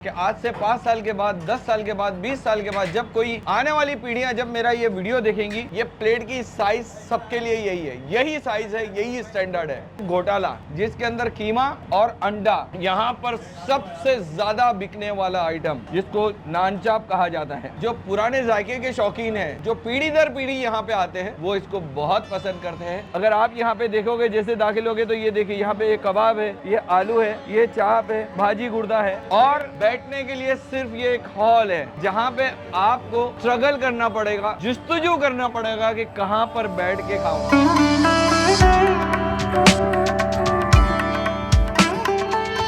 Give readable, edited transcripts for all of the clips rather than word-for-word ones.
कि आज से 5 साल के बाद, 10 साल के बाद, 20 साल के बाद जब कोई आने वाली पीढ़ियां जब मेरा ये वीडियो देखेंगी, ये प्लेट की साइज सबके लिए यही है, यही साइज है, यही स्टैंडर्ड है। घोटाला जिसके अंदर कीमा और अंडा, यहाँ पर सबसे ज्यादा बिकने वाला आइटम जिसको नान चाप कहा जाता है। जो पुराने जायके के शौकीन है, जो पीढ़ी दर पीढ़ी यहाँ पे आते हैं, वो इसको बहुत पसंद करते हैं। अगर आप यहाँ पे देखोगे, जैसे दाखिल होगे तो ये देखिए, यहाँ पे ये कबाब है, ये आलू है, ये चाप है, भाजी गुर्दा है और बैठने के लिए सिर्फ ये एक हॉल है जहाँ पे आपको स्ट्रगल करना पड़ेगा, जुस्तजू करना पड़ेगा कि कहाँ पर बैठ के खाऊं।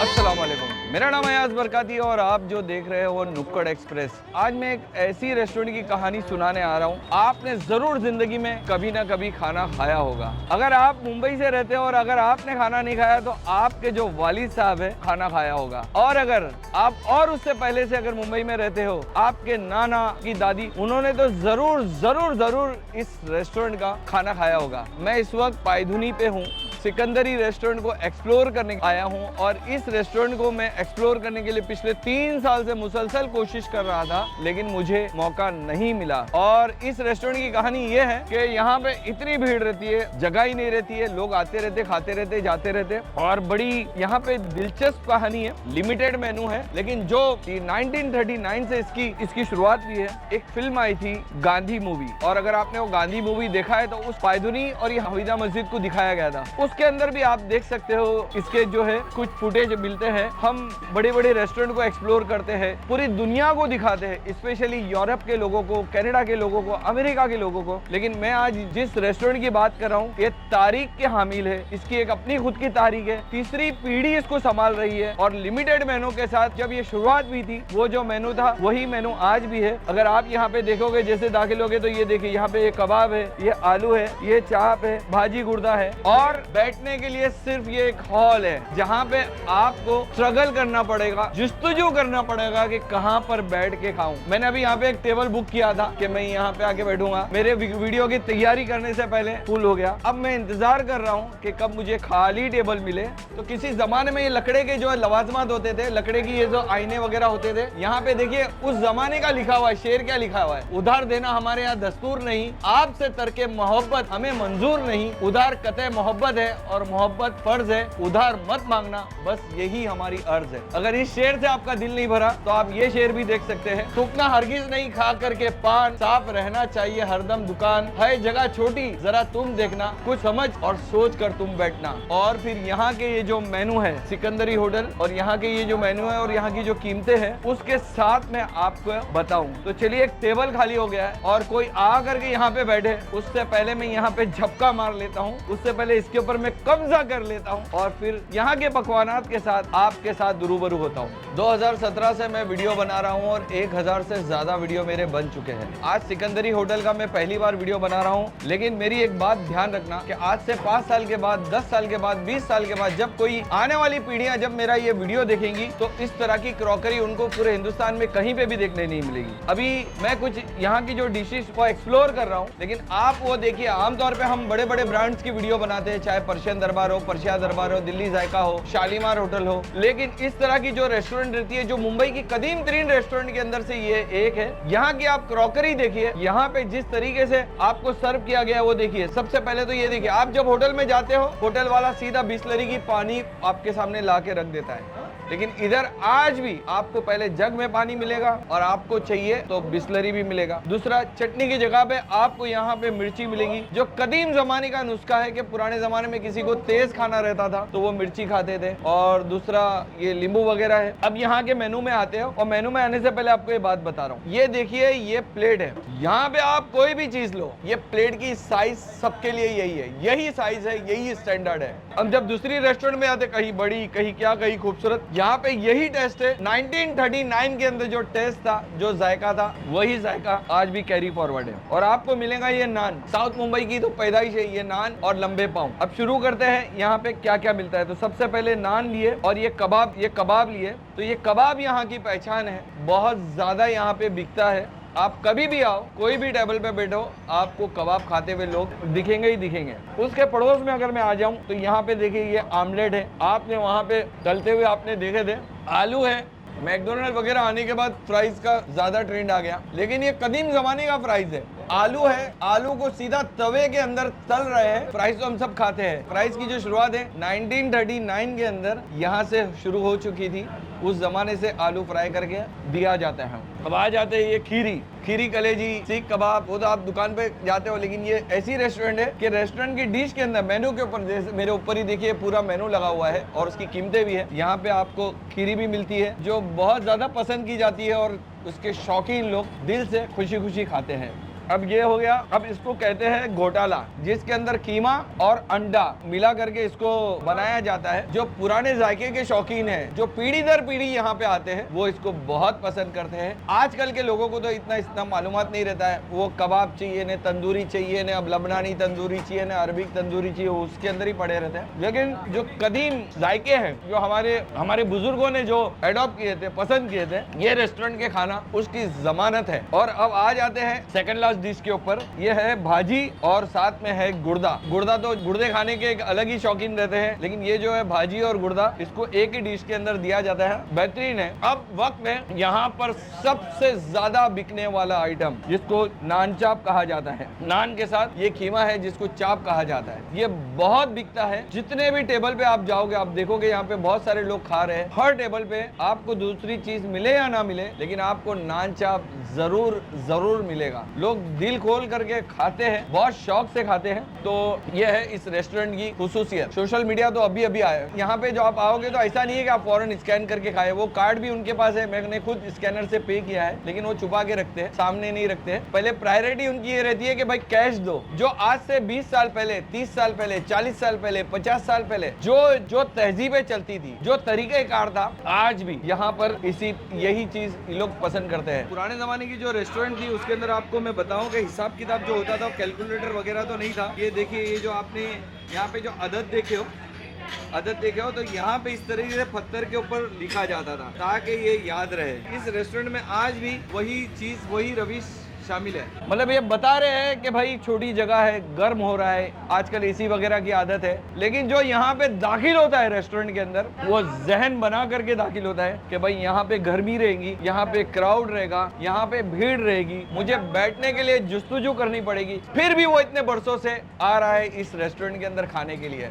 अस्सलाम वालेकुम, मेरा नाम है अयाज बरकाती और आप जो देख रहे हो वो नुक्कड़ एक्सप्रेस। आज मैं एक ऐसी रेस्टोरेंट की कहानी सुनाने आ रहा हूँ। आपने जरूर जिंदगी में कभी ना कभी खाना खाया होगा। अगर आप मुंबई से रहते हो और अगर आपने खाना नहीं खाया तो आपके जो वालिद साहब है खाना खाया होगा, और अगर आप और उससे पहले से अगर मुंबई में रहते हो, आपके नाना की दादी, उन्होंने तो जरूर जरूर जरूर इस रेस्टोरेंट का खाना खाया होगा। मैं इस वक्त पायधुनी पे हूँ, सिकंदरी रेस्टोरेंट को एक्सप्लोर करने आया हूँ और इस रेस्टोरेंट को मैं एक्सप्लोर करने के लिए पिछले 3 साल से मुसलसल कोशिश कर रहा था, लेकिन मुझे मौका नहीं मिला। और इस रेस्टोरेंट की कहानी ये है कि यहाँ पे इतनी भीड़ रहती है, जगह ही नहीं रहती है, लोग आते रहते, खाते रहते, जाते रहते, और बड़ी यहाँ पे दिलचस्प कहानी है। लिमिटेड मेनू है, लेकिन जो 1939 से इसकी शुरुआत हुई है। एक फिल्म आई थी गांधी मूवी, और अगर आपने वो गांधी मूवी देखा है तो उस पायधुनी और ये हवीदा मस्जिद को दिखाया गया था। उसके अंदर भी आप देख सकते हो, इसके जो है कुछ फुटेज मिलते हैं। हम बड़े बड़े रेस्टोरेंट को एक्सप्लोर करते हैं, पूरी दुनिया को दिखाते हैं, स्पेशली यूरोप के लोगों को, कनाडा के लोगों को, अमेरिका के लोगों को। लेकिन मैं आज जिस रेस्टोरेंट की बात कर रहा हूँ, ये तारीख के हामिल है, इसकी एक अपनी खुद की तारीख है। तीसरी पीढ़ी इसको संभाल रही है और लिमिटेड मेनू के साथ जब ये शुरुआत हुई थी, वो जो मेनू था वही मेनू आज भी है। अगर आप यहाँ पे देखोगे, जैसे दाखिल होगे तो ये देखिए, यहाँ पे ये कबाब है, ये आलू है, ये चाप है, भाजी गुर्दा है, और बैठने के लिए सिर्फ ये एक हॉल है जहाँ पे आपको स्ट्रगल करना पड़ेगा, जुस्तजू करना पड़ेगा कि कहाँ पर बैठ के खाऊं। मैंने अभी यहाँ पे एक टेबल बुक किया था कि मैं यहाँ पे आके बैठूंगा। मेरे वीडियो की तैयारी करने से पहले फुल हो गया। अब मैं इंतजार कर रहा हूँ कि कब मुझे खाली टेबल मिले। तो किसी जमाने में ये लकड़े के जो है लवाजमात होते थे, लकड़े की ये जो आईने वगैरह होते थे, यहाँ पे देखिए उस जमाने का लिखा हुआ है। शेर क्या लिखा हुआ है? उधार देना हमारे यहाँ दस्तूर नहीं, आपसे तरके मोहब्बत हमें मंजूर नहीं। उधार कतई मोहब्बत है और मोहब्बत फर्ज है, उधार मत मांगना, बस यही हमारी अर्ज है। अगर इस शेर से आपका दिल नहीं भरा तो आप ये शेर भी देख सकते हैं। थूकना हरगिज नहीं खा करके पान, साफ रहना चाहिए हरदम दुकान, है जगह छोटी जरा तुम देखना, कुछ समझ और सोच कर तुम बैठना। और फिर यहाँ के ये जो मेनू है सिकंदरी होटल, और यहाँ के ये जो मेनू है और यहाँ की जो कीमतें हैं, उसके साथ मैं आपको बताऊं। तो चलिए, एक टेबल खाली हो गया है और कोई आ करके यहाँ पे बैठे, उससे पहले मैं यहाँ पे झपका मार लेता हूँ, उससे पहले इसके ऊपर मैं कब्जा कर लेता हूँ और फिर यहाँ के पकवानात के साथ आपके साथ रूबरू होता हूँ। 2017 से मैं वीडियो बना रहा हूँ और 1000 से ज्यादा वीडियो मेरे बन चुके हैं। आज सिकंदरी होटल का मैं पहली बार वीडियो बना रहा हूँ, लेकिन मेरी एक बात ध्यान रखना कि आज से 5 साल के बाद, 10 साल के बाद, 20 साल के बाद जब कोई आने वाली पीढ़ियां जब मेरा ये वीडियो देखेंगी, तो इस तरह की क्रॉकरी उनको पूरे हिंदुस्तान में कहीं पे भी देखने नहीं मिलेगी। अभी मैं कुछ यहाँ की जो डिशेस को एक्सप्लोर कर रहा हूँ, लेकिन आप वो देखिए, आमतौर पर हम बड़े बड़े ब्रांड्स की वीडियो बनाते हैं, चाहे पर्शियन दरबार हो, पर्शिया दरबार हो, दिल्ली जायका हो, शालीमार होटल हो, लेकिन इस तरह की जो रेस्टोरेंट रहती है, जो मुंबई की कदीम तरीन रेस्टोरेंट के अंदर से ये एक है। यहाँ की आप क्रॉकरी देखिए, यहाँ पे जिस तरीके से आपको सर्व किया गया वो देखिए। सबसे पहले तो ये देखिए, आप जब होटल में जाते हो, होटल वाला सीधा बिस्लरी की पानी आपके सामने ला के रख देता है, लेकिन इधर आज भी आपको पहले जग में पानी मिलेगा और आपको चाहिए तो बिस्लरी भी मिलेगा। दूसरा, चटनी की जगह पे आपको यहाँ पे मिर्ची मिलेगी, जो कदीम जमाने का नुस्खा है कि पुराने जमाने में किसी को तेज खाना रहता था तो वो मिर्ची खाते थे। और दूसरा, ये नींबू वगैरह है। अब यहाँ के मेनू में आते हो और मेनू में आने से पहले आपको ये बात बता रहा हूँ। ये देखिए, ये प्लेट है। यहाँ पे आप कोई भी चीज लो, ये प्लेट की साइज सबके लिए यही है, यही साइज है, यही स्टैंडर्ड है। अब जब दूसरी रेस्टोरेंट में आते, कहीं बड़ी, कहीं क्या, कहीं खूबसूरत, यहाँ पे यही टेस्ट है। 1939 के अंदर जो टेस्ट था, जो जायका था, वही जायका आज भी कैरी फॉरवर्ड है। और आपको मिलेगा ये नान, साउथ मुंबई की तो पैदाइश है ये नान और लंबे पाव। अब शुरू करते हैं यहाँ पे क्या क्या मिलता है। तो सबसे पहले नान लिए और ये कबाब लिए। तो ये कबाब यहाँ की पहचान है, बहुत ज्यादा यहाँ पे बिकता है। आप कभी भी आओ, कोई भी टेबल पे बैठो, आपको कबाब खाते हुए लोग दिखेंगे ही दिखेंगे। उसके पड़ोस में अगर मैं आ जाऊं तो यहाँ पे देखिए, ये आमलेट है। आपने वहाँ पे तलते हुए आपने देखे थे, आलू है, मैकडोनल्ड वगैरह आने के बाद फ्राइज का ज्यादा ट्रेंड आ गया, लेकिन ये कदीम जमाने का फ्राइज है। आलू है, आलू को सीधा तवे के अंदर तल रहे हैं। फ्राइज तो हम सब खाते हैं। फ्राइज की जो शुरुआत है 1939 के अंदर यहाँ से शुरू हो चुकी थी। उस जमाने से आलू फ्राई करके दिया जाता है। अब आ जाते हैं ये खीरी कलेजी, सीख कबाब, वो तो आप दुकान पे जाते हो, लेकिन ये ऐसी रेस्टोरेंट है कि रेस्टोरेंट की डिश के अंदर मेनू के ऊपर, जैसे मेरे ऊपर ही देखिए पूरा मेनू लगा हुआ है और उसकी कीमतें भी है। यहाँ पे आपको खीरी भी मिलती है जो बहुत ज्यादा पसंद की जाती है और उसके शौकीन लोग दिल से खुशी खुशी खाते हैं। अब ये हो गया, अब इसको कहते हैं घोटाला, जिसके अंदर कीमा और अंडा मिला करके इसको बनाया जाता है। जो पुराने जायके के शौकीन हैं, जो पीढ़ी दर पीढ़ी यहाँ पे आते हैं, वो इसको बहुत पसंद करते हैं। आजकल के लोगों को तो इतना मालूमात नहीं रहता है। वो कबाब चाहिए ने, तंदूरी चाहिए ने, अब लबनानी तंदूरी चाहिए ने, अरबिक तंदूरी चाहिए, उसके अंदर ही पड़े रहते हैं। लेकिन जो कदीम जायके हैं, जो हमारे बुजुर्गों ने जो एडॉप्ट किए थे, पसंद किए थे, ये रेस्टोरेंट के खाना उसकी जमानत है। और अब आ जाते हैं सेकंड लास्ट डिश के ऊपर। ये है भाजी और साथ में है गुर्दा तो गुर्दे खाने के एक अलग ही शौकीन रहते हैं, लेकिन ये जो है भाजी और गुर्दा, इसको एक ही डिश के अंदर दिया जाता है। बेहतरीन है। अब वक्त है यहाँ पर सबसे ज्यादा बिकने वाला आइटम, जिसको नान चाप कहा जाता है। नान के साथ ये खीमा है जिसको चाप कहा जाता है। ये बहुत बिकता है। जितने भी टेबल पे आप जाओगे, आप देखोगे यहाँ पे बहुत सारे लोग खा रहे हैं। हर टेबल पे आपको दूसरी चीज मिले या ना मिले, लेकिन आपको नान चाप जरूर मिलेगा। लोग दिल खोल करके खाते हैं, बहुत शौक से खाते हैं। तो ये है इस रेस्टोरेंट की खुसूसियत। सोशल मीडिया तो अभी आया। यहाँ पे जो आप आओगे तो ऐसा नहीं है कि आप फौरन स्कैन करके खाए। वो कार्ड भी उनके पास है, मैंने खुद स्कैनर से पे किया है, लेकिन वो छुपा के रखते हैं, सामने नहीं रखते हैं। पहले प्रायोरिटी उनकी ये रहती है कि भाई कैश दो। जो आज से 20 साल पहले, 30 साल पहले, 40 साल पहले, 50 साल पहले जो तहजीबें चलती थी, जो तरीकेकार था, आज भी यहाँ पर यही चीज लोग पसंद करते हैं। पुराने जमाने की जो रेस्टोरेंट थी उसके अंदर आपको मैं बताऊं कि हिसाब किताब जो होता था, कैलकुलेटर वगैरह तो नहीं था। ये देखिए, ये जो आपने यहाँ पे जो अदद देखे हो तो यहाँ पे इस तरीके से पत्थर के ऊपर लिखा जाता था ताकि ये याद रहे। इस रेस्टोरेंट में आज भी वही चीज, वही रविश शामिल है। मतलब ये बता रहे हैं कि भाई छोटी जगह है, गर्म हो रहा है, आजकल एसी वगैरह की आदत है, लेकिन जो यहाँ पे दाखिल होता है रेस्टोरेंट के अंदर, वो जहन बना करके दाखिल होता है कि भाई यहाँ पे गर्मी रहेगी, यहाँ पे क्राउड रहेगा, यहाँ पे भीड़ रहेगी, मुझे बैठने के लिए जुस्तुजू करनी पड़ेगी, फिर भी वो इतने बरसों से आ रहा है इस रेस्टोरेंट के अंदर खाने के लिए।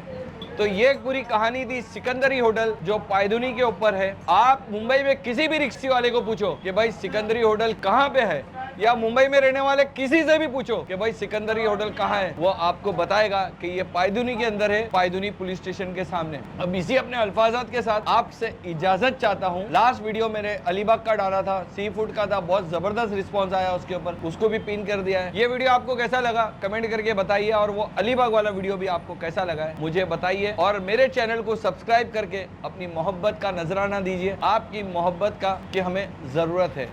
तो ये पूरी कहानी थी सिकंदरी होटल, जो पायदुनी के ऊपर है। आप मुंबई में किसी भी रिक्शे वाले को पूछो कि भाई सिकंदरी होटल कहाँ पे है, या मुंबई में रहने वाले किसी से भी पूछो कि भाई सिकंदरी होटल कहाँ है, वो आपको बताएगा कि ये पायदुनी के अंदर है, पायदुनी पुलिस स्टेशन के सामने। अब इसी अपने अल्फाजात के साथ आपसे इजाजत चाहता हूँ। लास्ट वीडियो मैंने अलीबाग का डाला था, सी फूड का था, बहुत जबरदस्त रिस्पॉन्स आया उसके ऊपर, उसको भी पिन कर दिया है। ये वीडियो आपको कैसा लगा कमेंट करके बताइए, और वो अलीबाग वाला वीडियो भी आपको कैसा लगा है मुझे बताइए, और मेरे चैनल को सब्सक्राइब करके अपनी मोहब्बत का नजराना दीजिए। आपकी मोहब्बत का कि हमें जरूरत है।